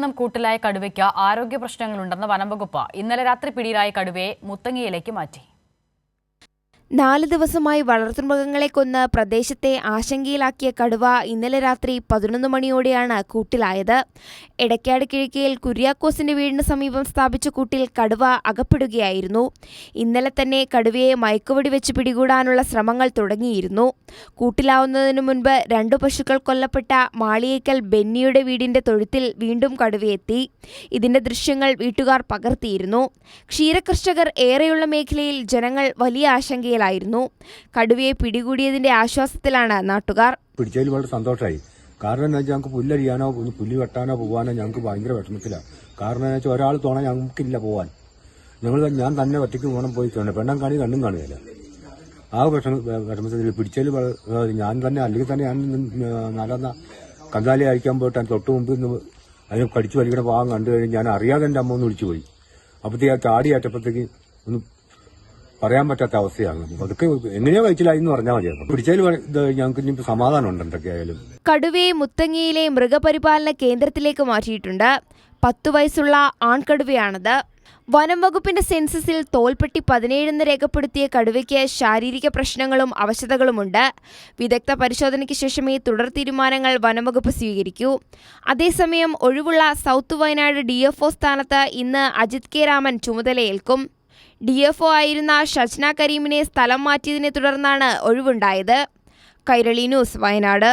നിന്നും കൂട്ടിലായ കടുവയ്ക്ക് ആരോഗ്യ പ്രശ്നങ്ങളുണ്ടെന്ന് വനംവകുപ്പ് ഇന്നലെ രാത്രി പിടിയിലായ കടുവയെ മുത്തങ്ങയിലേക്ക് മാറ്റി. 4 ദിവസമായി വളർത്തുമൃഗങ്ങളെ കൊന്ന് പ്രദേശത്തെ ആശങ്കയിലാക്കിയ കടുവ ഇന്നലെ രാത്രി 11 മണിയോടെയാണ് കൂട്ടിലായത്. എടക്കാട് കിഴക്കയിൽ കുര്യാക്കോസിന്റെ വീടിന് സമീപം സ്ഥാപിച്ച കൂട്ടിൽ കടുവ അകപ്പെടുകയായിരുന്നു. ഇന്നലെ തന്നെ കടുവയെ മയക്കുവെടി വെച്ച് പിടികൂടാനുള്ള ശ്രമങ്ങൾ തുടങ്ങിയിരുന്നു. കൂട്ടിലാവുന്നതിനു മുൻപ് 2 പശുക്കൾ കൊല്ലപ്പെട്ട മാളിയേക്കൽ ബെന്നിയുടെ വീടിന്റെ തൊഴുത്തിൽ വീണ്ടും കടുവയെത്തി. ഇതിന്റെ ദൃശ്യങ്ങൾ വീട്ടുകാർ പകർത്തിയിരുന്നു. ക്ഷീരകർഷകർ ഏറെയുള്ള മേഖലയിൽ ജനങ്ങൾ വലിയ ആശങ്കയിലായിരുന്നു. കടുവയെ പിടികൂടിയതിന്റെ ആശ്വാസത്തിലാണ് നാട്ടുകാർ. പിടിച്ചതിൽ വളരെ സന്തോഷമായി. കാരണം എന്താ വെച്ചാൽ ഞങ്ങൾക്ക് പുല്ലരിയാനോ പുല്ല് വെട്ടാനോ പോകാനോ ഞങ്ങൾക്ക് ഭയങ്കര വിഷമത്തിലാണ്. കാരണം എന്താ വെച്ചാൽ ഒരാൾ തോന്നാൻ ഞങ്ങൾക്കില്ല പോകാൻ. ഞാൻ തന്നെ ഒറ്റയ്ക്ക് പോകണം പോയി കാണും. പെണ്ണം കാണി കണ്ണും കാണുകയില്ല. ആ വിഷമത്തിൽ പിടിച്ചതിൽ ഞാൻ തന്നെ അല്ലെങ്കിൽ തന്നെ ഞാൻ നടന്ന കന്നാലി അയക്കാൻ പോയിട്ട് തൊട്ട് മുമ്പ് അതിന് കടിച്ചു വലിക്കണ ഭാഗം കണ്ടു കഴിഞ്ഞ് ഞാൻ അറിയാതെ എൻ്റെ അമ്മ ഒന്ന് വിളിച്ചു പോയി. അപ്പോഴത്തേക്ക് ആ ചാടിയേറ്റപ്പോഴത്തേക്ക് ഒന്ന് പറയാൻ പറ്റാത്ത അവസ്ഥയാണ്. അതൊക്കെ എങ്ങനെയോ കഴിച്ചില്ലായെന്ന് പറഞ്ഞാൽ മതിയായിരുന്നു. പിടിച്ചതിൽ ഞങ്ങൾക്ക് ഇനി സമാധാനം ഉണ്ട് എന്തൊക്കെയായാലും. കടുവയെ മുത്തങ്ങയിലെ മൃഗപരിപാലന കേന്ദ്രത്തിലേക്ക് മാറ്റിയിട്ടുണ്ട്. 10 വയസ്സുള്ള ആൺകടുവയാണത്. വനം വകുപ്പിന്റെ സെൻസസിൽ തോൽപ്പെട്ടി 17 എന്ന് രേഖപ്പെടുത്തിയ കടുവയ്ക്ക് ശാരീരിക പ്രശ്നങ്ങളും അവശതകളുമുണ്ട്. വിദഗ്ധ പരിശോധനയ്ക്ക് ശേഷമേ തുടർ തീരുമാനങ്ങൾ വനംവകുപ്പ് സ്വീകരിക്കൂ. അതേസമയം ഒഴിവുള്ള സൗത്ത് വയനാട് DFO സ്ഥാനത്ത് ഇന്ന് അജിത് കെ രാമൻ ചുമതലയേൽക്കും. DFO ആയിരുന്ന ഷജ്ന കരീമിനെ സ്ഥലം മാറ്റിയതിനെ തുടർന്നാണ് ഒഴിവുണ്ടായത്. കൈരളി ന്യൂസ്, വയനാട്.